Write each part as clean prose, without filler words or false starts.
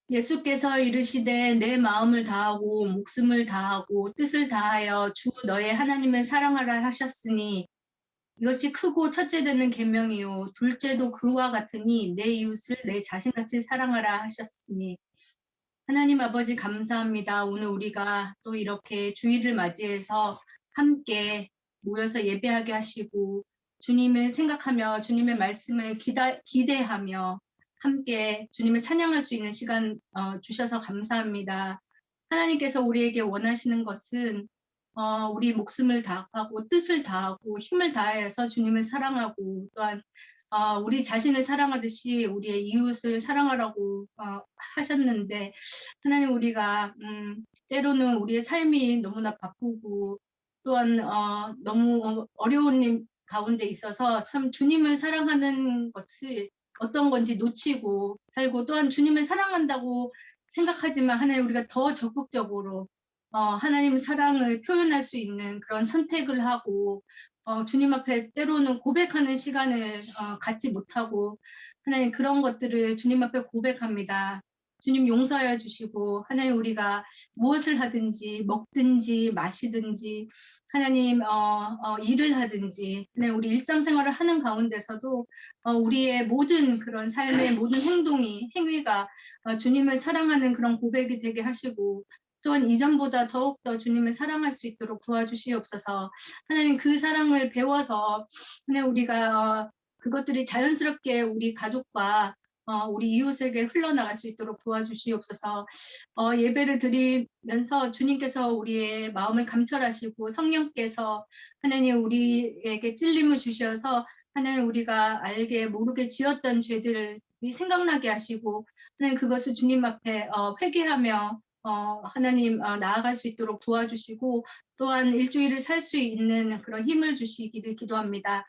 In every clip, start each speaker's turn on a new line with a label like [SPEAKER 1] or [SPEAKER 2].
[SPEAKER 1] 예수께서 이르시되 내 마음을 다하고 목숨을 다하고 뜻을 다하여 주 너의 하나님을 사랑하라 하셨으니 이것이 크고 첫째 되는 계명이요 둘째도 그와 같으니 내 이웃을 내 자신같이 사랑하라 하셨으니. 하나님 아버지 감사합니다. 오늘 우리가 또 이렇게 주일을 맞이해서 함께 모여서 예배하게 하시고 주님을 생각하며 주님의 말씀을 기대하며 함께 주님을 찬양할 수 있는 시간 주셔서 감사합니다. 하나님께서 우리에게 원하시는 것은 우리 목숨을 다하고 뜻을 다하고 힘을 다해서 주님을 사랑하고 또한 우리 자신을 사랑하듯이 우리의 이웃을 사랑하라고 하셨는데 하나님 우리가 때로는 우리의 삶이 너무나 바쁘고 또한 너무 어려운 일 가운데 있어서 참 주님을 사랑하는 것이 어떤 건지 놓치고 살고 또한 주님을 사랑한다고 생각하지만 하나님 우리가 더 적극적으로 하나님 사랑을 표현할 수 있는 그런 선택을 하고 주님 앞에 때로는 고백하는 시간을 갖지 못하고 하나님 그런 것들을 주님 앞에 고백합니다. 주님 용서하여 주시고 하나님 우리가 무엇을 하든지 먹든지 마시든지 하나님 일을 하든지 하나님 우리 일상생활을 하는 가운데서도 우리의 모든 그런 삶의 모든 행위가 주님을 사랑하는 그런 고백이 되게 하시고 또한 이전보다 더욱더 주님을 사랑할 수 있도록 도와주시옵소서. 하나님 그 사랑을 배워서 하나님 우리가 그것들이 자연스럽게 우리 가족과 우리 이웃에게 흘러나갈 수 있도록 도와주시옵소서. 예배를 드리면서 주님께서 우리의 마음을 감찰하시고 성령께서 하나님 우리에게 찔림을 주셔서 하나님 우리가 알게 모르게 지었던 죄들을 생각나게 하시고 하나님 그것을 주님 앞에 회개하며 하나님 나아갈 수 있도록 도와주시고 또한 일주일을 살 수 있는 그런 힘을 주시기를 기도합니다.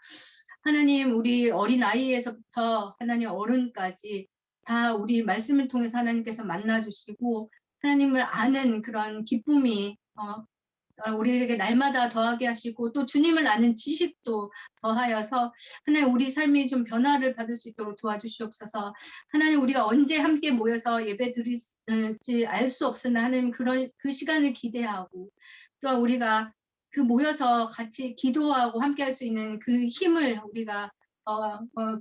[SPEAKER 1] 하나님 우리 어린아이에서부터 하나님 어른까지 다 우리 말씀을 통해서 하나님께서 만나주시고 하나님을 아는 그런 기쁨이 우리에게 날마다 더하게 하시고 또 주님을 아는 지식도 더하여서 하나님 우리 삶이 좀 변화를 받을 수 있도록 도와주시옵소서. 하나님 우리가 언제 함께 모여서 예배 드릴지 알 수 없으나 하나님 그 시간을 기대하고 또한 우리가 그 모여서 같이 기도하고 함께 할 수 있는 그 힘을 우리가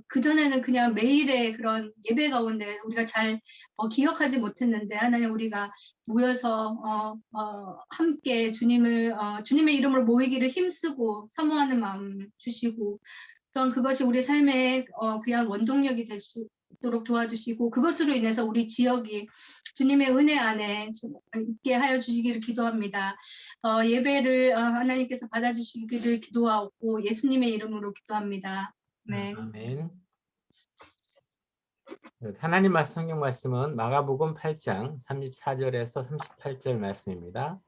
[SPEAKER 1] 그전에는 그냥 매일의 그런 예배 가운데 우리가 잘 기억하지 못했는데 하나님 우리가 모여서 함께 주님의 이름으로 모이기를 힘쓰고 사모하는 마음 주시고 또한 그것이 우리 삶의 귀한 원동력이 될 수 있도록 도와주시고 그것으로 인해서 우리 지역이 주님의 은혜 안에 있게 하여 주시기를 기도합니다. 예배를 하나님께서 받아주시기를 기도하고 예수님의 이름으로 기도합니다. 네.
[SPEAKER 2] 아멘. 하나님 성경 말씀은 마가복음 8장 34절에서 38절 말씀입니다.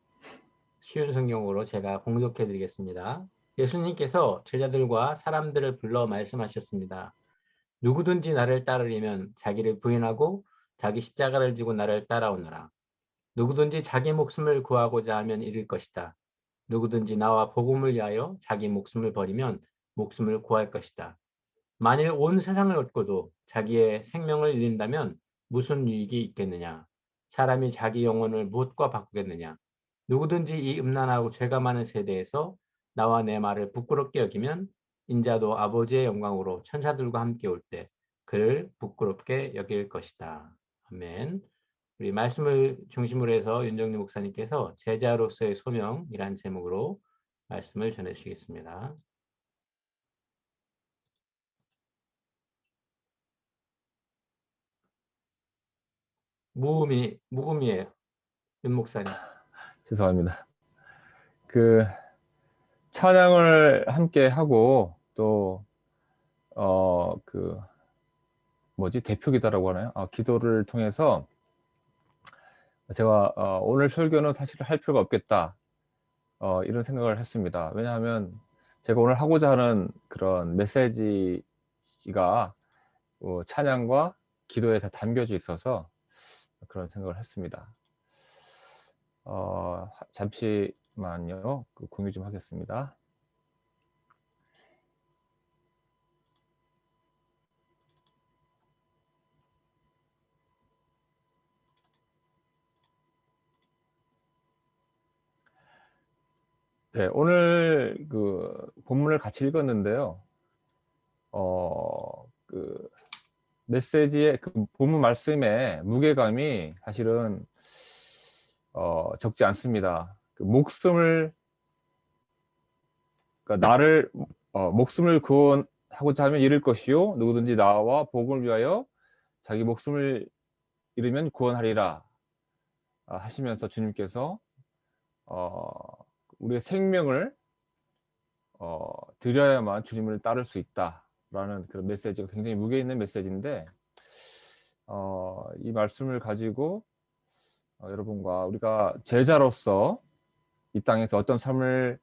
[SPEAKER 2] 쉬운 성경으로 제가 공독해 드리겠습니다. 예수님께서 제자들과 사람들을 불러 말씀하셨습니다. 누구든지 나를 따르려면 자기를 부인하고 자기 십자가를 지고 나를 따라오너라. 누구든지 자기 목숨을 구하고자 하면 잃을 것이다. 누구든지 나와 복음을 위하여 자기 목숨을 버리면 목숨을 구할 것이다. 만일 온 세상을 얻고도 자기의 생명을 잃는다면 무슨 유익이 있겠느냐? 사람이 자기 영혼을 무엇과 바꾸겠느냐? 누구든지 이 음란하고 죄가 많은 세대에서 나와 내 말을 부끄럽게 여기면 인자도 아버지의 영광으로 천사들과 함께 올 때 그를 부끄럽게 여길 것이다. 아멘. 우리 말씀을 중심으로 해서 윤정리 목사님께서 제자로서의 소명이란 제목으로 말씀을 전해 주시겠습니다. 무음이에요. 윤 목사님.
[SPEAKER 3] 죄송합니다. 그 찬양을 함께 하고 또 대표기도라고 하나요? 기도를 통해서 제가 오늘 설교는 사실 할 필요가 없겠다 이런 생각을 했습니다. 왜냐하면 제가 오늘 하고자 하는 그런 메시지가 찬양과 기도에 다 담겨져 있어서 그런 생각을 했습니다. 잠시만요. 공유 좀 하겠습니다. 네, 오늘 그 본문을 같이 읽었는데요. 그 메시지의 그 본문 말씀의 무게감이 사실은 적지 않습니다. 그 목숨을 그러니까 나를 목숨을 구원하고자 하면 잃을 것이요 누구든지 나와 복음을 위하여 자기 목숨을 잃으면 구원하리라 하시면서 주님께서 우리의 생명을 드려야만 주님을 따를 수 있다라는 그런 메시지가 굉장히 무게 있는 메시지인데 이 말씀을 가지고 여러분과 우리가 제자로서 이 땅에서 어떤 삶을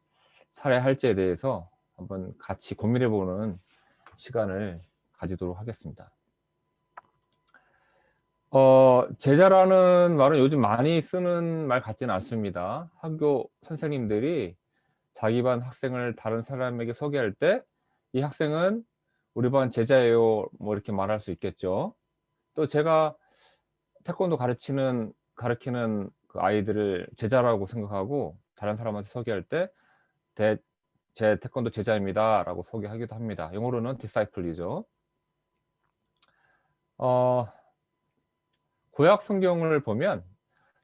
[SPEAKER 3] 살아야 할지에 대해서 한번 같이 고민해보는 시간을 가지도록 하겠습니다. 제자라는 말은 요즘 많이 쓰는 말 같지는 않습니다. 학교 선생님들이 자기 반 학생을 다른 사람에게 소개할 때 이 학생은 우리 반 제자예요 뭐 이렇게 말할 수 있겠죠. 또 제가 태권도 가르치는 그 아이들을 제자라고 생각하고 다른 사람한테 소개할 때 제 태권도 제자입니다 라고 소개하기도 합니다. 영어로는 disciple이죠. 구약 성경을 보면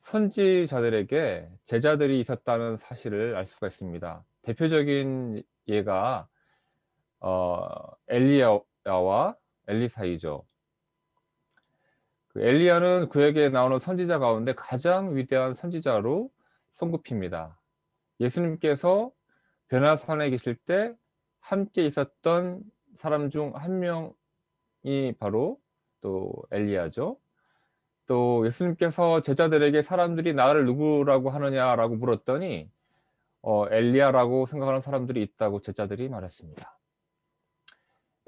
[SPEAKER 3] 선지자들에게 제자들이 있었다는 사실을 알 수가 있습니다. 대표적인 예가 엘리야와 엘리사이죠. 그 엘리야는 구약에 나오는 선지자 가운데 가장 위대한 선지자로 손꼽힙니다. 예수님께서 변화산에 계실 때 함께 있었던 사람 중 한 명이 바로 또 엘리야죠. 또 예수님께서 제자들에게 사람들이 나를 누구라고 하느냐라고 물었더니 엘리야라고 생각하는 사람들이 있다고 제자들이 말했습니다.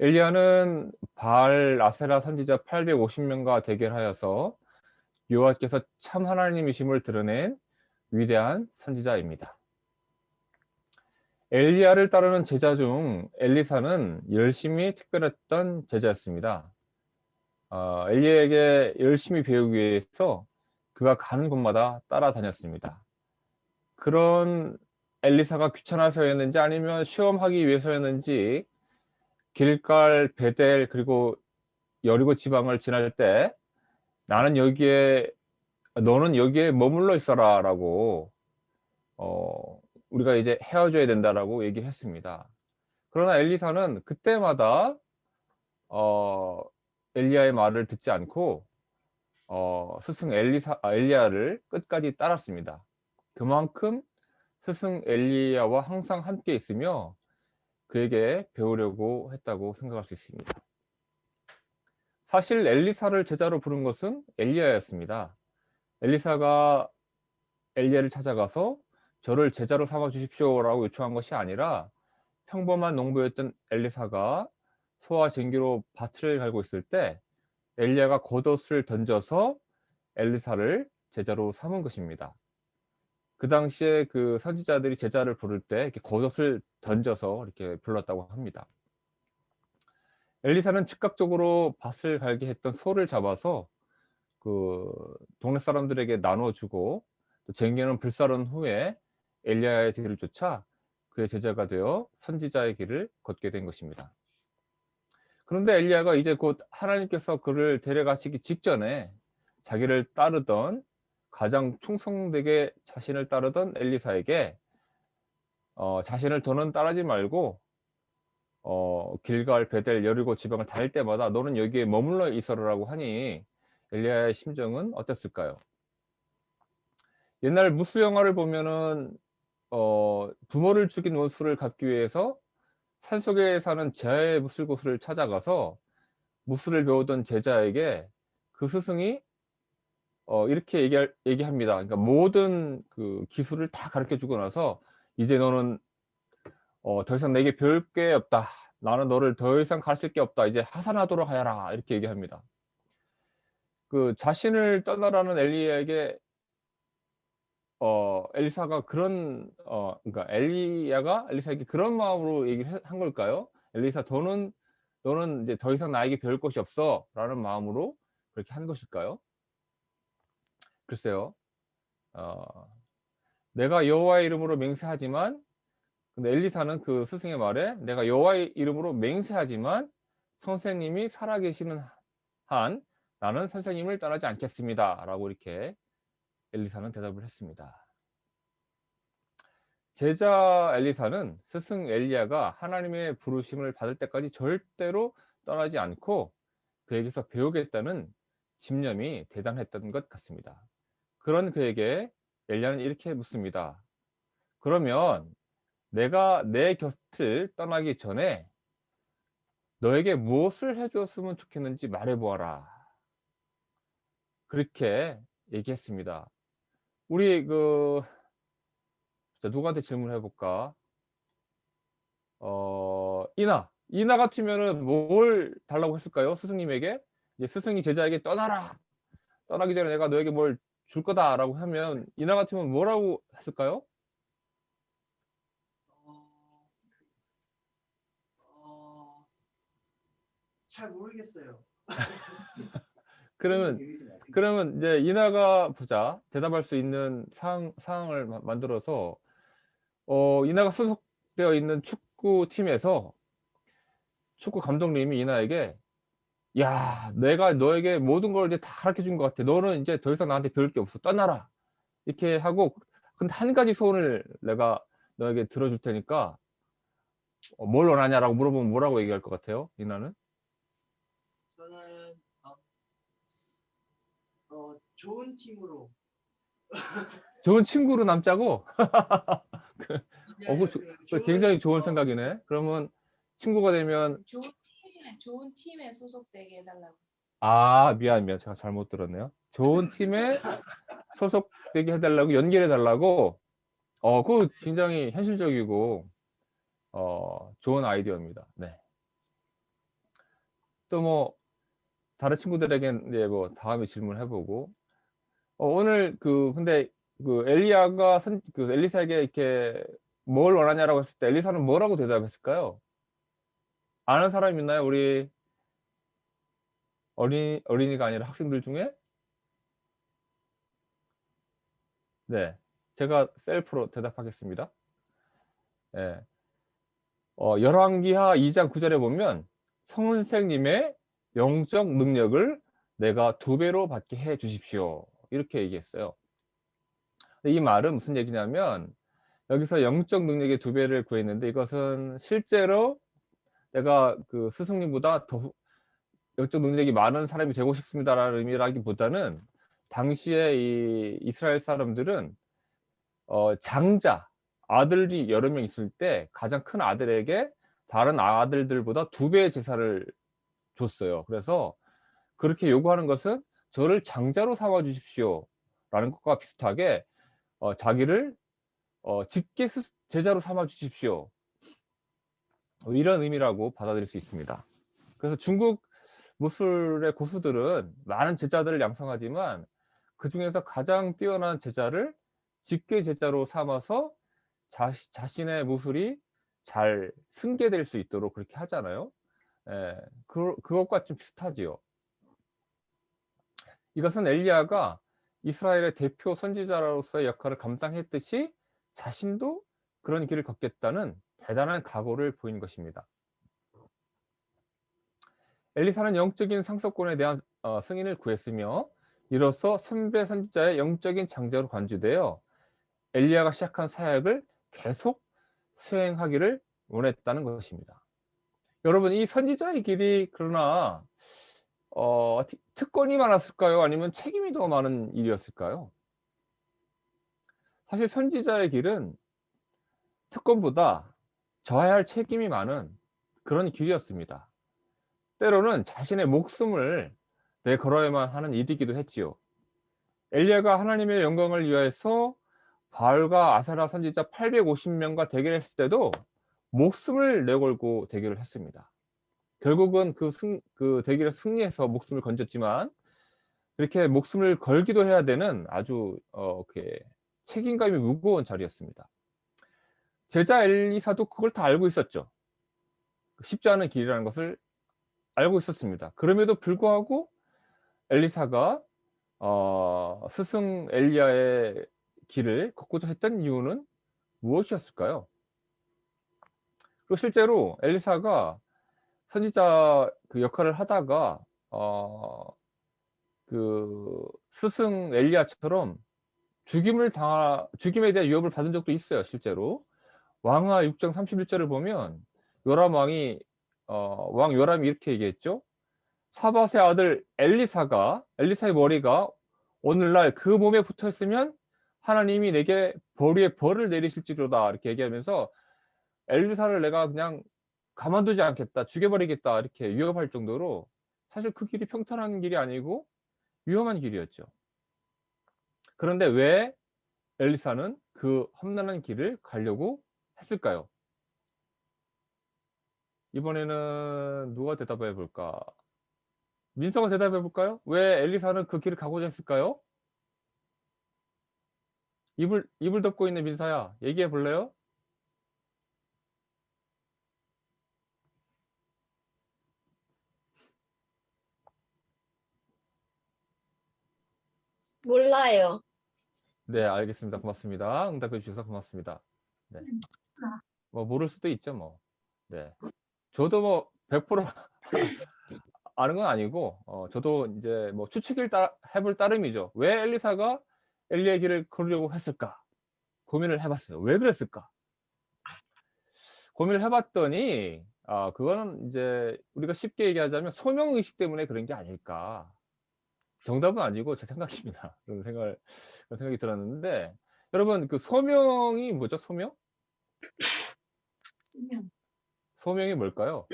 [SPEAKER 3] 엘리야는 바알 아세라 선지자 850명과 대결하여서 여호와께서 참 하나님이심을 드러낸 위대한 선지자입니다. 엘리야를 따르는 제자 중 엘리사는 열심히 특별했던 제자였습니다. 엘리야에게 열심히 배우기 위해서 그가 가는 곳마다 따라다녔습니다. 그런 엘리사가 귀찮아서였는지 아니면 시험하기 위해서였는지 길갈, 베델 그리고 여리고 지방을 지날 때 너는 여기에 머물러 있어라 라고 우리가 이제 헤어져야 된다라고 얘기를 했습니다. 그러나 엘리사는 그때마다 엘리야의 말을 듣지 않고 스승 엘리야를 끝까지 따랐습니다. 그만큼 스승 엘리야와 항상 함께 있으며 그에게 배우려고 했다고 생각할 수 있습니다. 사실 엘리사를 제자로 부른 것은 엘리야였습니다. 엘리사가 엘리야를 찾아가서 저를 제자로 삼아 주십시오라고 요청한 것이 아니라 평범한 농부였던 엘리사가 소와 쟁기로 밭을 갈고 있을 때 엘리야가 겉옷을 던져서 엘리사를 제자로 삼은 것입니다. 그 당시에 그 선지자들이 제자를 부를 때 이렇게 겉옷을 던져서 이렇게 불렀다고 합니다. 엘리사는 즉각적으로 밭을 갈게 했던 소를 잡아서 그 동네 사람들에게 나눠주고 또 쟁기는 불사른 후에 엘리야의 뒤를 쫓아 그의 제자가 되어 선지자의 길을 걷게 된 것입니다. 그런데 엘리야가 이제 곧 하나님께서 그를 데려가시기 직전에 자기를 따르던 가장 충성되게 자신을 따르던 엘리사에게 자신을 더는 따르지 말고 길갈, 베델, 여리고 지방을 다닐 때마다 너는 여기에 머물러 있어라라고 하니 엘리야의 심정은 어땠을까요? 옛날 무술 영화를 보면은 부모를 죽인 원수를 갚기 위해서 산속에 사는 제아의 무술 고수를 찾아가서 무술을 배우던 제자에게 그 스승이 이렇게 얘기합니다. 그러니까 모든 그 기술을 다 가르쳐 주고 나서 이제 너는 더 이상 내게 배울 게 없다. 나는 너를 더 이상 가르칠 게 없다. 이제 하산하도록 하여라. 이렇게 얘기합니다. 그 자신을 떠나라는 엘리야에게 엘리사가 그러니까 엘리야가 엘리사에게 그런 마음으로 얘기를 한 걸까요? 엘리사 너는 이제 더 이상 나에게 배울 것이 없어라는 마음으로 그렇게 한 것일까요? 글쎄요. 내가 여호와의 이름으로 맹세하지만 근데 엘리사는 그 스승의 말에 내가 여호와의 이름으로 맹세하지만 선생님이 살아계시는 한 나는 선생님을 떠나지 않겠습니다. 라고 이렇게 엘리사는 대답을 했습니다. 제자 엘리사는 스승 엘리야가 하나님의 부르심을 받을 때까지 절대로 떠나지 않고 그에게서 배우겠다는 집념이 대단했던 것 같습니다. 그런 그에게 엘리야는 이렇게 묻습니다. 그러면 내가 내 곁을 떠나기 전에 너에게 무엇을 해줬으면 좋겠는지 말해보아라. 그렇게 얘기했습니다. 우리 누구한테 질문을 해볼까? 이나 같으면은 뭘 달라고 했을까요? 스승님에게? 이제 스승이 제자에게 떠나라. 떠나기 전에 내가 너에게 뭘 줄 거다라고 하면 이나 같으면 뭐라고 했을까요?
[SPEAKER 4] 잘 모르겠어요.
[SPEAKER 3] 그러면 이제 이나가 보자 대답할 수 있는 상황을 만들어서 이나가 소속되어 있는 축구팀에서 축구 감독님이 이나에게 야, 내가 너에게 모든 걸 이제 다 가르쳐 준 것 같아. 너는 이제 더 이상 나한테 배울 게 없어. 떠나라. 이렇게 하고 근데 한 가지 소원을 내가 너에게 들어줄 테니까 뭘 원하냐라고 물어보면 뭐라고 얘기할 것 같아요? 이나는?
[SPEAKER 4] 저는 좋은 팀으로.
[SPEAKER 3] 좋은 친구로 남자고?
[SPEAKER 4] 네,
[SPEAKER 3] 굉장히 좋은 생각이네. 그러면 친구가 되면
[SPEAKER 5] 좋은 팀에 소속되게 해달라고.
[SPEAKER 3] 미안. 제가 잘못 들었네요. 좋은 팀에 소속되게 해달라고 연결해달라고. 그거 굉장히 현실적이고 좋은 아이디어입니다. 네. 또 뭐 다른 친구들에겐 이제 뭐 다음에 질문해보고 오늘 근데 엘리야가 엘리사에게 이렇게 뭘 원하냐라고 했을 때 엘리사는 뭐라고 대답했을까요? 아는 사람 있나요? 우리 어린이가 아니라 학생들 중에? 네, 제가 셀프로 대답하겠습니다. 네. 열왕기하 2장 9절에 보면 선생님의 영적 능력을 내가 2배로 받게 해 주십시오. 이렇게 얘기했어요. 이 말은 무슨 얘기냐면 여기서 영적 능력의 2배를 구했는데 이것은 실제로 내가 스승님보다 더 영적 능력이 많은 사람이 되고 싶습니다라는 의미라기보다는 당시에 이 이스라엘 사람들은 장자 아들이 여러 명 있을 때 가장 큰 아들에게 다른 아들들보다 2배의 제사를 줬어요. 그래서 그렇게 요구하는 것은 저를 장자로 삼아 주십시오 라는 것과 비슷하게 자기를 직계 제자로 삼아 주십시오 이런 의미라고 받아들일 수 있습니다. 그래서 중국 무술의 고수들은 많은 제자들을 양성하지만 그 중에서 가장 뛰어난 제자를 직계 제자로 삼아서 자신의 무술이 잘 승계될 수 있도록 그렇게 하잖아요. 그것과 좀 비슷하지요. 이것은 엘리야가 이스라엘의 대표 선지자로서의 역할을 감당했듯이 자신도 그런 길을 걷겠다는 대단한 각오를 보인 것입니다. 엘리사는 영적인 상속권에 대한 승인을 구했으며 이로써 선배 선지자의 영적인 장자로 간주되어 엘리야가 시작한 사역을 계속 수행하기를 원했다는 것입니다. 여러분, 이 선지자의 길이 그러나 특권이 많았을까요? 아니면 책임이 더 많은 일이었을까요? 사실 선지자의 길은 특권보다 져야 할 책임이 많은 그런 길이었습니다. 때로는 자신의 목숨을 내걸어야만 하는 일이기도 했지요. 엘리야가 하나님의 영광을 위해서 바알과 아세라 선지자 850명과 대결했을 때도 목숨을 내걸고 대결을 했습니다. 결국은 그 대결에 승리해서 목숨을 건졌지만 그렇게 목숨을 걸기도 해야 되는 아주 책임감이 무거운 자리였습니다. 제자 엘리사도 그걸 다 알고 있었죠. 쉽지 않은 길이라는 것을 알고 있었습니다. 그럼에도 불구하고 엘리사가 스승 엘리야의 길을 걷고자 했던 이유는 무엇이었을까요? 그리고 실제로 엘리사가 선지자 그 역할을 하다가 그 스승 엘리야처럼 죽임에 대한 위협을 받은 적도 있어요. 실제로 왕하 6장 31절을 보면 요람 왕이 왕 요람이 이렇게 얘기했죠. 사밧의 아들 엘리사의 머리가 오늘날 그 몸에 붙어 있으면 하나님이 내게 벌 위에 벌을 내리실지로다 이렇게 얘기하면서 엘리사를 내가 그냥 가만두지 않겠다, 죽여버리겠다 이렇게 위협할 정도로 사실 그 길이 평탄한 길이 아니고 위험한 길이었죠. 그런데 왜 엘리사는 그 험난한 길을 가려고 했을까요? 이번에는 누가 대답해 볼까? 민서가 대답해 볼까요? 왜 엘리사는 그 길을 가고자 했을까요? 입을 덮고 있는 민서야, 얘기해 볼래요?
[SPEAKER 6] 몰라요.
[SPEAKER 3] 네, 알겠습니다. 고맙습니다. 응답해 주셔서 고맙습니다. 네. 뭐 모를 수도 있죠, 뭐. 네. 저도 뭐 100% 아는 건 아니고 저도 이제 뭐 해볼 따름이죠. 왜 엘리사가 엘리야의 길을 걸으려고 했을까? 고민을 해봤어요. 왜 그랬을까? 고민을 해봤더니 그거는 이제 우리가 쉽게 얘기하자면 소명의식 때문에 그런 게 아닐까. 정답은 아니고 제 생각입니다. 그런 생각이 들었는데 여러분 그 소명이 뭐죠? 소명?
[SPEAKER 1] 소명.
[SPEAKER 3] 소명이 뭘까요?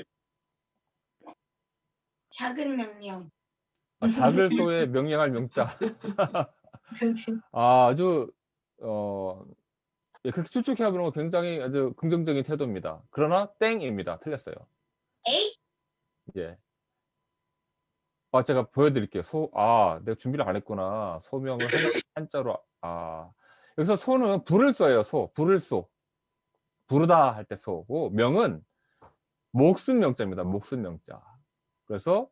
[SPEAKER 6] 작은 명령.
[SPEAKER 3] 작을 소에 명령할 명자. 아주 예, 그렇게 추측해 보는 거 굉장히 아주 긍정적인 태도입니다. 그러나 땡입니다. 틀렸어요.
[SPEAKER 6] 에이?
[SPEAKER 3] 예. 제가 보여드릴게요. 내가 준비를 안 했구나. 소명을 한자로. 여기서 소는 불을 써요. 불을 쏘. 부르다 할 때 소고, 명은 목숨 명자입니다. 목숨 명자. 그래서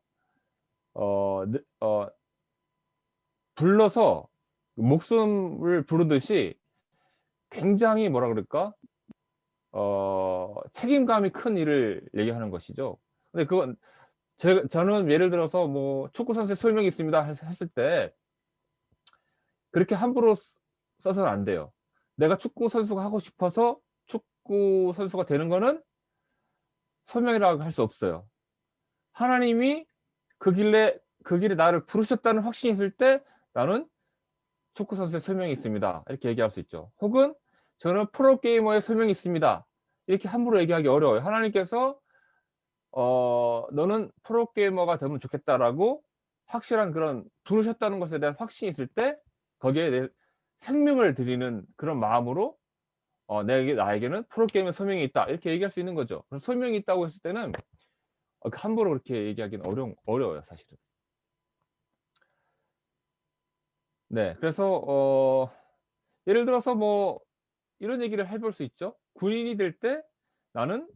[SPEAKER 3] 불러서 목숨을 부르듯이 굉장히 뭐라 그럴까? 책임감이 큰 일을 얘기하는 것이죠. 근데 그건 저는 예를 들어서 뭐 축구 선수의 소명이 있습니다 했을 때 그렇게 함부로 써서는 안 돼요. 내가 축구 선수가 하고 싶어서 축구 선수가 되는 거는 소명이라고 할 수 없어요. 하나님이 그 길에 나를 부르셨다는 확신이 있을 때 나는 축구 선수의 소명이 있습니다. 이렇게 얘기할 수 있죠. 혹은 저는 프로게이머의 소명이 있습니다. 이렇게 함부로 얘기하기 어려워요. 하나님께서 너는 프로게이머가 되면 좋겠다라고 확실한 그런 부르셨다는 것에 대한 확신이 있을 때 거기에 내 생명을 드리는 그런 마음으로 나에게는 프로게이머 소명이 있다 이렇게 얘기할 수 있는 거죠. 그럼 소명이 있다고 했을 때는 함부로 그렇게 얘기하기는 어려워요 사실은. 네, 그래서 예를 들어서 뭐 이런 얘기를 해볼 수 있죠. 군인이 될 때 나는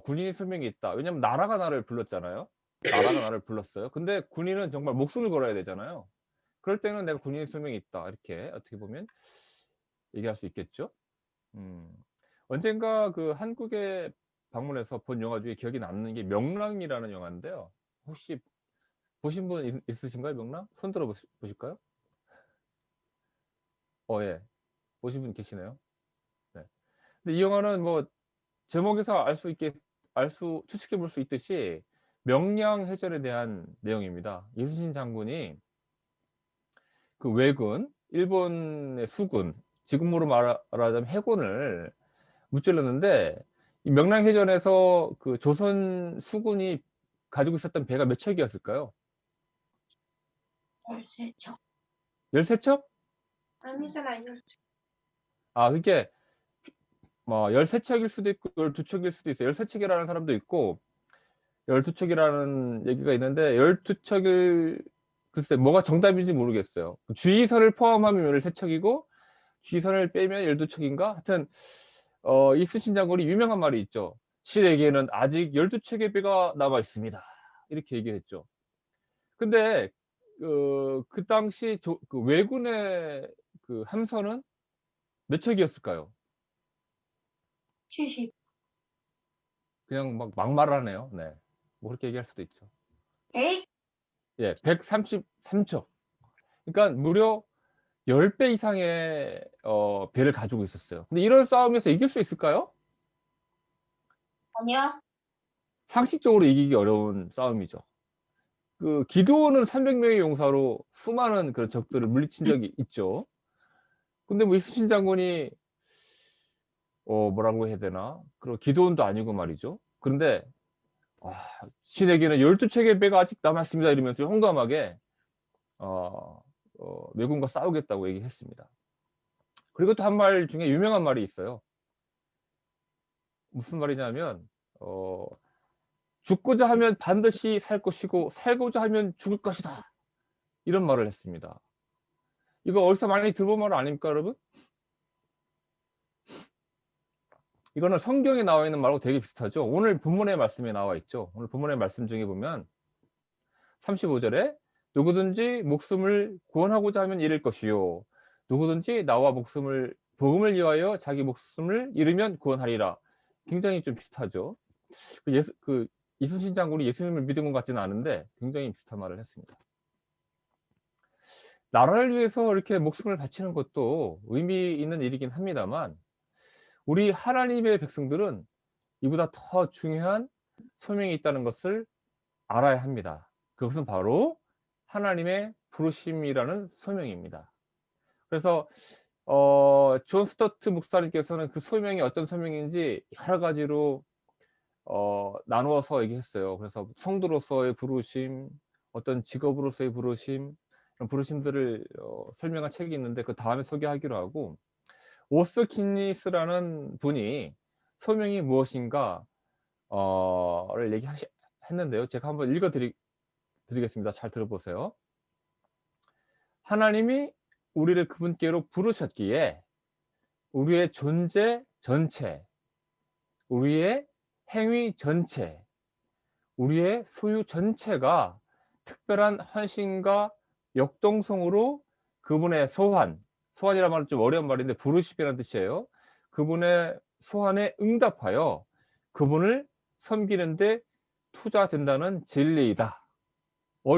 [SPEAKER 3] 군인의 소명이 있다. 왜냐면 나라가 나를 불렀잖아요. 나라가 나를 불렀어요. 근데 군인은 정말 목숨을 걸어야 되잖아요. 그럴 때는 내가 군인의 소명이 있다. 이렇게 어떻게 보면 얘기할 수 있겠죠. 언젠가 그 한국에 방문해서 본 영화 중에 기억이 남는 게 명랑이라는 영화인데요. 혹시 보신 분 있으신가요? 명랑? 손 들어 보실까요? 예. 보신 분 계시네요. 네. 근데 이 영화는 뭐 제목에서 추측해 볼 수 있듯이 명량해전에 대한 내용입니다. 이순신 장군이 그 왜군, 일본의 수군, 지금으로 말하자면 해군을 무찔렀는데 이 명량해전에서 그 조선 수군이 가지고 있었던 배가 몇 척이었을까요?
[SPEAKER 6] 13척.
[SPEAKER 3] 13척?
[SPEAKER 6] 아니잖아요.
[SPEAKER 3] 그게 뭐 13척일 수도 있고 12척일 수도 있어요. 13척이라는 사람도 있고 12척이라는 얘기가 있는데 12척일 글쎄 뭐가 정답인지 모르겠어요. 주의선을 포함하면 13척이고 주의선을 빼면 12척인가? 하여튼 이순신 장군이 유명한 말이 있죠. 신에게는 아직 12척의 배가 남아 있습니다. 이렇게 얘기했죠. 근데 그 당시 그 왜군의 그 함선은 몇 척이었을까요?
[SPEAKER 6] 70.
[SPEAKER 3] 그냥 막 막말하네요. 네. 뭐 그렇게 얘기할 수도 있죠.
[SPEAKER 6] 8.
[SPEAKER 3] 예, 133초. 그러니까 무려 10배 이상의 배를 가지고 있었어요. 근데 이런 싸움에서 이길 수 있을까요?
[SPEAKER 6] 아니요.
[SPEAKER 3] 상식적으로 이기기 어려운 싸움이죠. 그 기드온은 300명의 용사로 수많은 그런 적들을 물리친 적이 있죠. 근데 뭐 이순신 장군이 뭐라고 해야 되나? 그런 기드온도 아니고 말이죠. 그런데 신에게는 12척의 배가 아직 남았습니다. 이러면서 용감하게 왜군과 싸우겠다고 얘기했습니다. 그리고 또 한 말 중에 유명한 말이 있어요. 무슨 말이냐면 죽고자 하면 반드시 살 것이고 살고자 하면 죽을 것이다. 이런 말을 했습니다. 이거 어디서 많이 들어본 말 아닙니까, 여러분? 이거는 성경에 나와 있는 말하고 되게 비슷하죠. 오늘 본문의 말씀에 나와 있죠. 오늘 본문의 말씀 중에 보면 35절에 누구든지 목숨을 구원하고자 하면 잃을 것이요 누구든지 나와 복음을 위하여 자기 목숨을 잃으면 구원하리라. 굉장히 좀 비슷하죠. 이순신 장군이 예수님을 믿은 것 같지는 않은데 굉장히 비슷한 말을 했습니다. 나라를 위해서 이렇게 목숨을 바치는 것도 의미 있는 일이긴 합니다만 우리 하나님의 백성들은 이보다 더 중요한 소명이 있다는 것을 알아야 합니다. 그것은 바로 하나님의 부르심이라는 소명입니다. 그래서 존 스토트 목사님께서는 그 소명이 어떤 소명인지 여러 가지로 나누어서 얘기했어요. 그래서 성도로서의 부르심, 어떤 직업으로서의 부르심, 이런 부르심들을 설명한 책이 있는데 그 다음에 소개하기로 하고 오스 킨니스라는 분이 소명이 무엇인가 를 얘기했는데요. 제가 한번 읽어드리겠습니다. 잘 들어보세요. 하나님이 우리를 그분께로 부르셨기에 우리의 존재 전체, 우리의 행위 전체, 우리의 소유 전체가 특별한 헌신과 역동성으로 그분의 소환이라는 말은 좀 어려운 말인데 부르심이라는 뜻이에요. 그분의 소환에 응답하여 그분을 섬기는데 투자된다는 진리이다.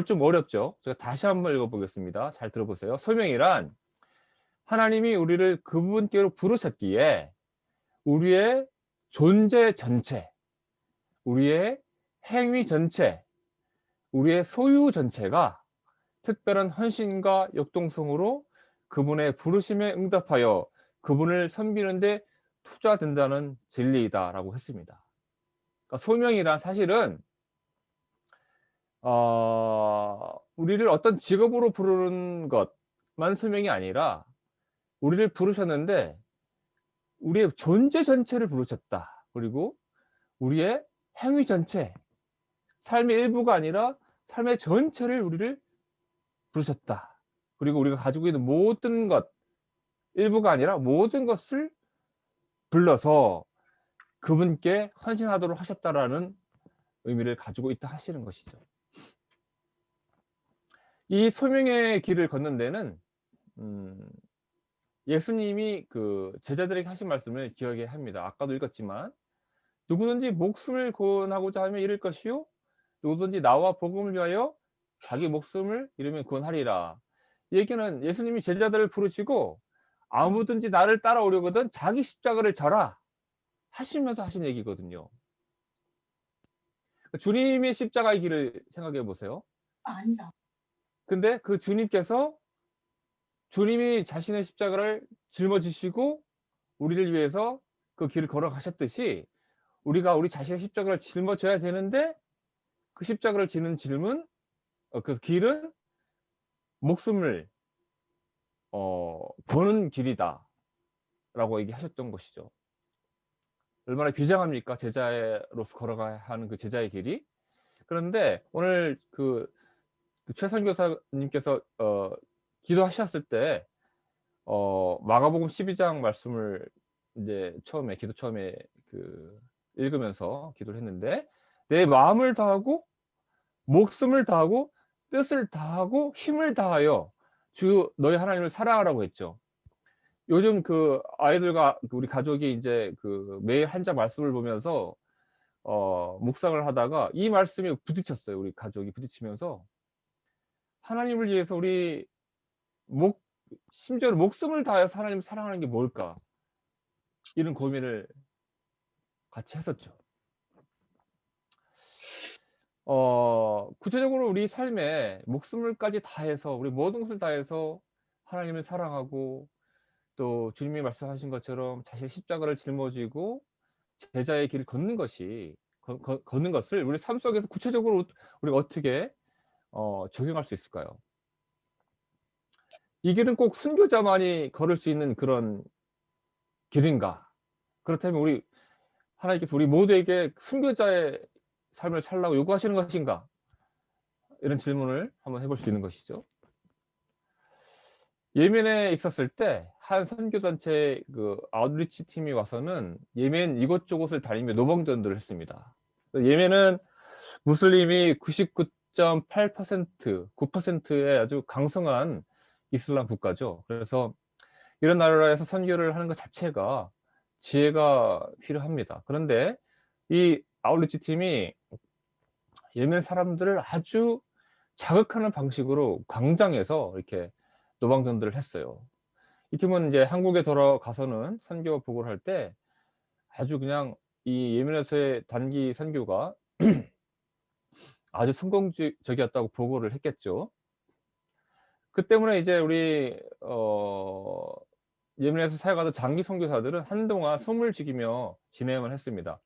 [SPEAKER 3] 좀 어렵죠? 제가 다시 한번 읽어보겠습니다. 잘 들어보세요. 소명이란 하나님이 우리를 그분께로 부르셨기에 우리의 존재 전체, 우리의 행위 전체, 우리의 소유 전체가 특별한 헌신과 역동성으로 그분의 부르심에 응답하여 그분을 섬기는데 투자된다는 진리이다 라고 했습니다. 그러니까 소명이란 사실은 우리를 어떤 직업으로 부르는 것만 소명이 아니라 우리를 부르셨는데 우리의 존재 전체를 부르셨다. 그리고 우리의 행위 전체, 삶의 일부가 아니라 삶의 전체를 우리를 부르셨다. 그리고 우리가 가지고 있는 모든 것, 일부가 아니라 모든 것을 불러서 그분께 헌신하도록 하셨다라는 의미를 가지고 있다 하시는 것이죠. 이 소명의 길을 걷는 데는 예수님이 그 제자들에게 하신 말씀을 기억해야 합니다. 아까도 읽었지만 누구든지 목숨을 구원하고자 하면 잃을 것이요 누구든지 나와 복음을 위하여 자기 목숨을 잃으면 구원하리라. 이 얘기는 예수님이 제자들을 부르시고 아무든지 나를 따라오려거든 자기 십자가를 져라 하시면서 하신 얘기거든요. 주님의 십자가의 길을 생각해 보세요.
[SPEAKER 1] 앉아.
[SPEAKER 3] 근데 그 주님이 자신의 십자가를 짊어지시고 우리를 위해서 그 길을 걸어가셨듯이 우리가 우리 자신의 십자가를 짊어져야 되는데 그 십자가를 지는 그 길은 목숨을 거는 길이다 라고 얘기하셨던 것이죠. 얼마나 비장합니까? 제자로서 걸어가야 하는 그 제자의 길이. 그런데 오늘 그 최 선교사님께서 기도하셨을 때 마가복음 12장 말씀을 이제 기도 처음에 읽으면서 기도를 했는데 내 마음을 다하고 목숨을 다하고 뜻을 다하고 힘을 다하여 주 너희 하나님을 사랑하라고 했죠. 요즘 그 아이들과 우리 가족이 이제 그 매일 한 장 말씀을 보면서 묵상을 하다가 이 말씀에 부딪혔어요. 우리 가족이 부딪히면서 하나님을 위해서 우리 심지어 목숨을 다해서 하나님을 사랑하는 게 뭘까? 이런 고민을 같이 했었죠. 구체적으로 우리 삶에 목숨을까지 다해서 우리 모든 것을 다해서 하나님을 사랑하고 또 주님이 말씀하신 것처럼 자신의 십자가를 짊어지고 제자의 길을 걷는 것을 우리 삶 속에서 구체적으로 우리가 어떻게 적용할 수 있을까요? 이 길은 꼭 순교자만이 걸을 수 있는 그런 길인가? 그렇다면 하나님께서 우리 모두에게 순교자의 삶을 살라고 요구하시는 것인가? 이런 질문을 한번 해볼 수 있는 것이죠. 예멘에 있었을 때 한 선교단체 그 아웃리치 팀이 와서는 예멘 이곳저곳을 다니며 노방전도를 했습니다. 예멘은 무슬림이 99.8%, 9%의 아주 강성한 이슬람 국가죠. 그래서 이런 나라에서 선교를 하는 것 자체가 지혜가 필요합니다. 그런데 이 아웃리치 팀이 예멘 사람들을 아주 자극하는 방식으로 광장에서 이렇게 노방전도를 했어요. 이 팀은 이제 한국에 돌아가서는 선교 보고를 할 때 아주 그냥 이 예멘에서의 단기 선교가 아주 성공적이었다고 보고를 했겠죠. 그 때문에 이제 우리 예멘에서 사역하던 장기 선교사들은 한동안 숨을 죽이며 진행을 했습니다.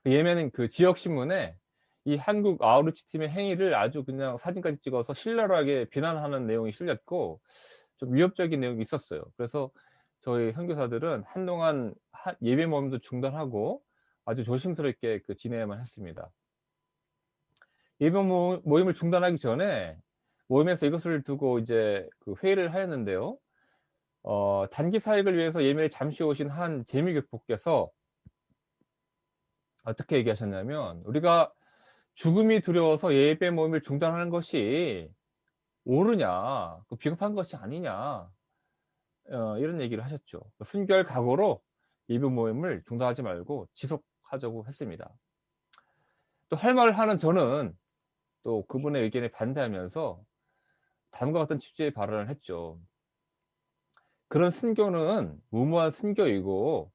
[SPEAKER 3] 예멘은 그 지역 신문에 이 한국 아웃리치 팀의 행위를 아주 그냥 사진까지 찍어서 신랄하게 비난하는 내용이 실렸고 좀 위협적인 내용이 있었어요. 그래서 저희 선교사들은 한동안 예배 모임도 중단하고 아주 조심스럽게 그 진행만 했습니다. 예배 모임을 중단하기 전에 모임에서 이것을 두고 이제 그 회의를 하였는데요. 단기 사역을 위해서 예멘에 잠시 오신 한 재미교포께서 어떻게 얘기하셨냐면 우리가 죽음이 두려워서 예배 모임을 중단하는 것이 옳으냐, 비겁한 것이 아니냐, 이런 얘기를 하셨죠. 순교할 각오로 예배 모임을 중단하지 말고 지속하자고 했습니다. 또 할 말을 하는 저는 또 그분의 의견에 반대하면서 다음과 같은 취지의 발언을 했죠. 그런 순교는 무모한 순교이고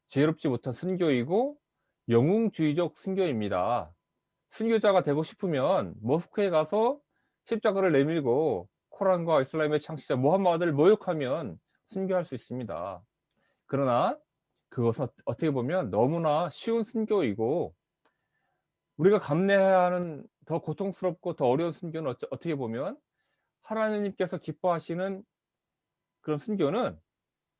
[SPEAKER 3] 지혜롭지 못한 순교이고 영웅주의적 순교입니다. 순교자가 되고 싶으면 모스크에 가서 십자가를 내밀고 코란과 이슬람의 창시자 무함마드를 모욕하면 순교할 수 있습니다. 그러나 그것은 어떻게 보면 너무나 쉬운 순교이고 우리가 감내해야 하는 더 고통스럽고 더 어려운 순교는 어떻게 보면 하나님께서 기뻐하시는 그런 순교는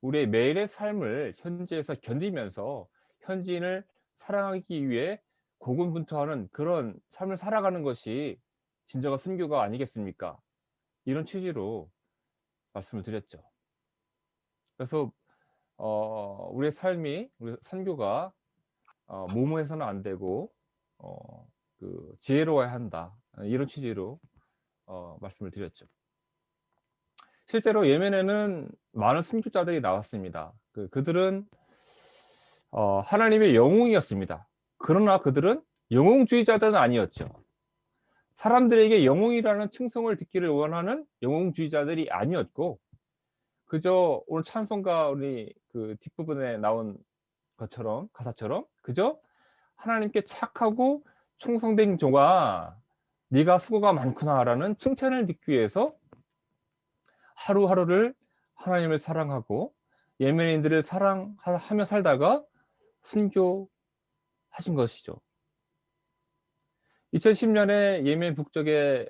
[SPEAKER 3] 우리의 매일의 삶을 현지에서 견디면서 현지인을 사랑하기 위해 고군분투하는 그런 삶을 살아가는 것이 진정한 순교가 아니겠습니까? 이런 취지로 말씀을 드렸죠. 그래서 우리의 삶이 우리 선교가 모모해서는 안 되고 그 지혜로워야 한다, 이런 취지로 말씀을 드렸죠. 실제로 예멘에는 많은 순교자들이 나왔습니다. 그들은 하나님의 영웅이었습니다. 그러나 그들은 영웅주의자들은 아니었죠. 사람들에게 영웅이라는 칭송을 듣기를 원하는 영웅주의자들이 아니었고 그저 오늘 찬송가 우리 그 뒷부분에 나온 것처럼 가사처럼 그저 하나님께 착하고 충성된 종아 네가 수고가 많구나라는 칭찬을 듣기 위해서 하루하루를 하나님을 사랑하고 예멘인들을 사랑하며 살다가 순교하신 것이죠. 2010년에 예멘 북쪽의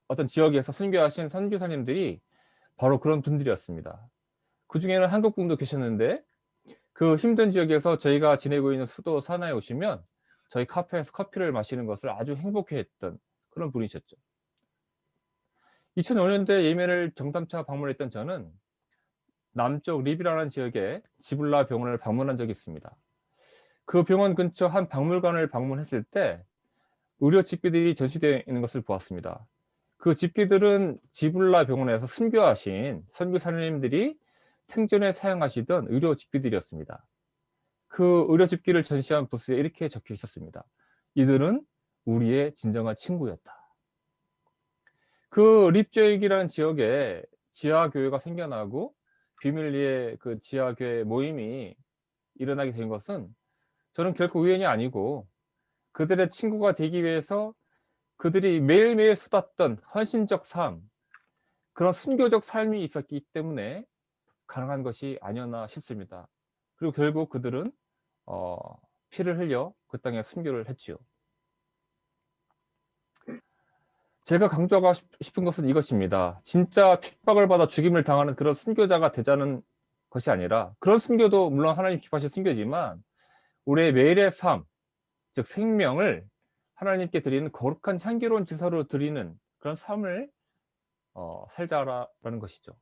[SPEAKER 3] 어떤 지역에서 순교하신 선교사님들이 바로 그런 분들이었습니다. 그 중에는 한국 분도 계셨는데 그 힘든 지역에서 저희가 지내고 있는 수도 사나에 오시면 저희 카페에서 커피를 마시는 것을 아주 행복해했던 그런 분이셨죠. 2005년도에 예멘을 정탐차 방문했던 저는 남쪽 리비라는 지역의 지불라 병원을 방문한 적이 있습니다. 그 병원 근처 한 박물관을 방문했을 때 의료 집기들이 전시되어 있는 것을 보았습니다. 그 집기들은 지불라 병원에서 순교하신 선교사님들이 생전에 사용하시던 의료 집기들이었습니다. 그 의료집기를 전시한 부스에 이렇게 적혀 있었습니다. 이들은 우리의 진정한 친구였다. 그 립제익이라는 지역에 지하교회가 생겨나고 비밀리에 그 지하교회 모임이 일어나게 된 것은 저는 결코 우연이 아니고 그들의 친구가 되기 위해서 그들이 매일매일 쏟았던 헌신적 삶, 그런 순교적 삶이 있었기 때문에 가능한 것이 아니었나 싶습니다. 그리고 결국 그들은 피를 흘려 그 땅에 순교를 했지요. 제가 강조하고 싶은 것은 이것입니다. 진짜 핍박을 받아 죽임을 당하는 그런 순교자가 되자는 것이 아니라, 그런 순교도 물론 하나님 기뻐하신 순교지만 우리의 매일의 삶, 즉 생명을 하나님께 드리는 거룩한 향기로운 제사로 드리는 그런 삶을 살자라는 것이죠.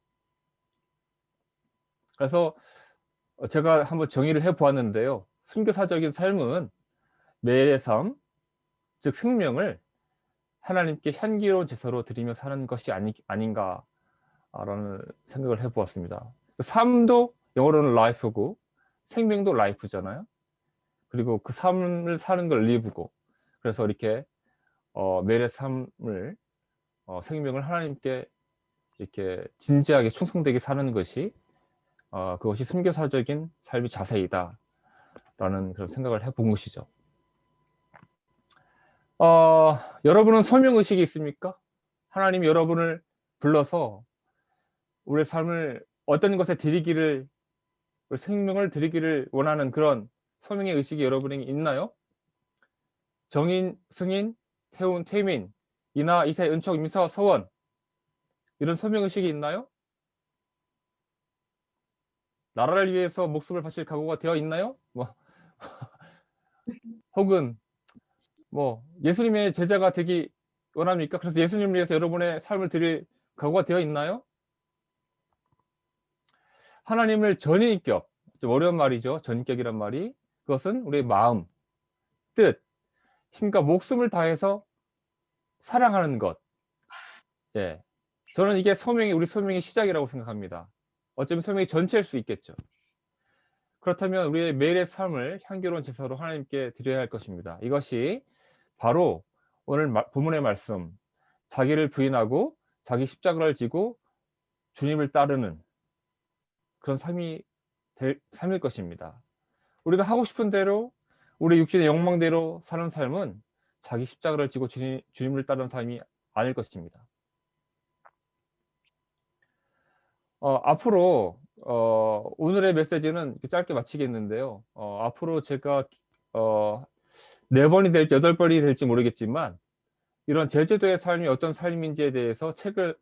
[SPEAKER 3] 그래서 제가 한번 정의를 해보았는데요. 순교사적인 삶은 매일의 삶, 즉 생명을 하나님께 향기로운 제사로 드리며 사는 것이 아닌가라는 생각을 해보았습니다. 삶도 영어로는 life고 생명도 life잖아요. 그리고 그 삶을 사는 걸 live고, 그래서 이렇게 매일의 삶을 생명을 하나님께 이렇게 진지하게 충성되게 사는 것이 그것이 순교사적인 삶의 자세이다 라는 그런 생각을 해본 것이죠. 여러분은 소명의식이 있습니까? 하나님이 여러분을 불러서 우리의 삶을 어떤 것에 드리기를, 우리 생명을 드리기를 원하는 그런 소명의 의식이 여러분에게 있나요? 정인, 승인, 태운, 태민, 이나, 이세, 은촉, 민서, 서원, 이런 소명의식이 있나요? 나라를 위해서 목숨을 바칠 각오가 되어 있나요? 혹은 예수님의 제자가 되기 원합니까? 그래서 예수님을 위해서 여러분의 삶을 드릴 각오가 되어 있나요? 하나님을 전인격, 좀 어려운 말이죠. 전인격이란 말이. 그것은 우리의 마음, 뜻, 힘과 목숨을 다해서 사랑하는 것. 예. 저는 이게 우리 소명의 시작이라고 생각합니다. 어쩌면 소명의 전체일 수 있겠죠. 그렇다면 우리의 매일의 삶을 향기로운 제사로 하나님께 드려야 할 것입니다. 이것이 바로 오늘 본문의 말씀, 자기를 부인하고 자기 십자가를 지고 주님을 따르는 그런 삶일 것입니다. 우리가 하고 싶은 대로 우리 육신의 욕망대로 사는 삶은 자기 십자가를 지고 주님을 따르는 삶이 아닐 것입니다. 앞으로 오늘의 메시지는 짧게 마치겠는데요. 앞으로 제가 4번이 될지 8번이 될지 모르겠지만 이런 제자도의 삶이 어떤 삶인지에 대해서 책을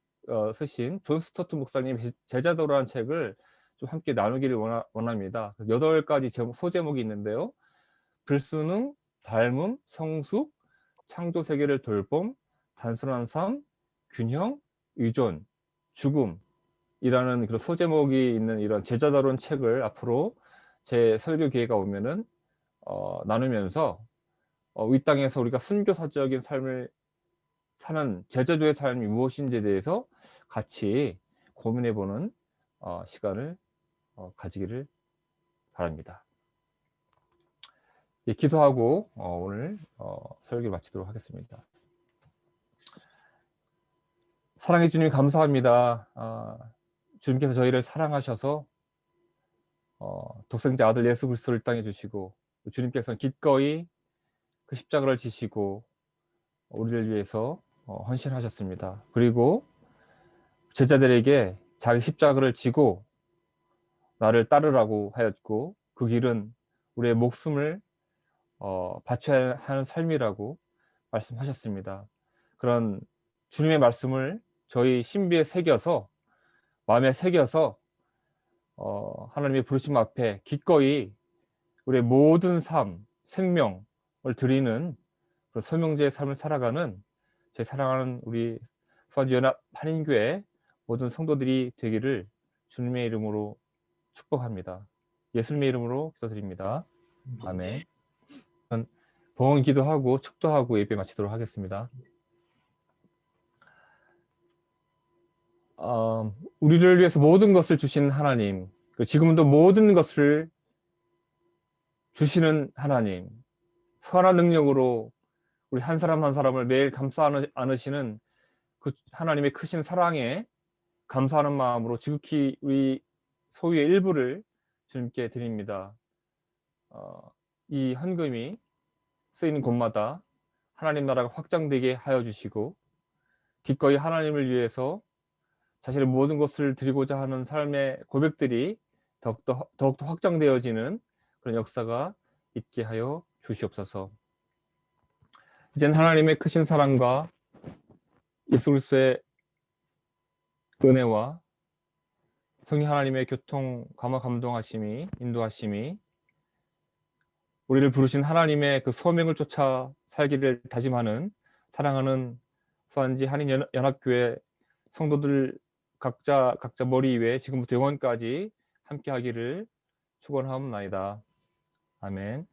[SPEAKER 3] 쓰신 존 스토트 목사님 제자도라는 책을 좀 함께 나누기를 원합니다. 8가지 소제목이 있는데요. 불순응, 닮음, 성숙, 창조 세계를 돌봄, 단순한 삶, 균형, 의존, 죽음 이라는 그런 소제목이 있는 이런 제자다운 책을 앞으로 제 설교 기회가 오면은 나누면서 이 땅에서 우리가 순교사적인 삶을 사는 제자도의 삶이 무엇인지에 대해서 같이 고민해보는 시간을 가지기를 바랍니다. 예, 기도하고 오늘 설교를 마치도록 하겠습니다. 사랑해 주님 감사합니다. 주님께서 저희를 사랑하셔서 독생자 아들 예수 그리스도를 땅에 주시고 주님께서는 기꺼이 그 십자가를 지시고 우리를 위해서 헌신하셨습니다. 그리고 제자들에게 자기 십자가를 지고 나를 따르라고 하였고 그 길은 우리의 목숨을 바쳐야 하는 삶이라고 말씀하셨습니다. 그런 주님의 말씀을 저희 신비에 새겨서 마음에 새겨서 하나님의 부르심 앞에 기꺼이 우리의 모든 삶, 생명을 드리는 그런 소명제의 삶을 살아가는 제 사랑하는 우리 수원지연합 한인교회 모든 성도들이 되기를 주님의 이름으로 축복합니다. 예수님의 이름으로 기도드립니다. 아멘. 봉헌 기도하고 축도하고 예배 마치도록 하겠습니다. 우리를 위해서 모든 것을 주신 하나님, 지금도 모든 것을 주시는 하나님, 선한 능력으로 우리 한 사람 한 사람을 매일 감싸 안으시는 그 하나님의 크신 사랑에 감사하는 마음으로 지극히 우리 소유의 일부를 주님께 드립니다. 이 헌금이 쓰이는 곳마다 하나님 나라가 확장되게 하여 주시고 기꺼이 하나님을 위해서 자신의 모든 것을 드리고자 하는 삶의 고백들이 더욱더 확장되어지는 그런 역사가 있게 하여 주시옵소서. 이제는 하나님의 크신 사랑과 예수 그리스도의 은혜와 성령 하나님의 교통, 감화, 감동하심이, 인도하심이 우리를 부르신 하나님의 그 소명을 쫓아 살기를 다짐하는 사랑하는 수안지 한인연합교회 성도들 각자 머리 위에 지금부터 영원까지 함께 하기를 축원하옵나이다. 아멘.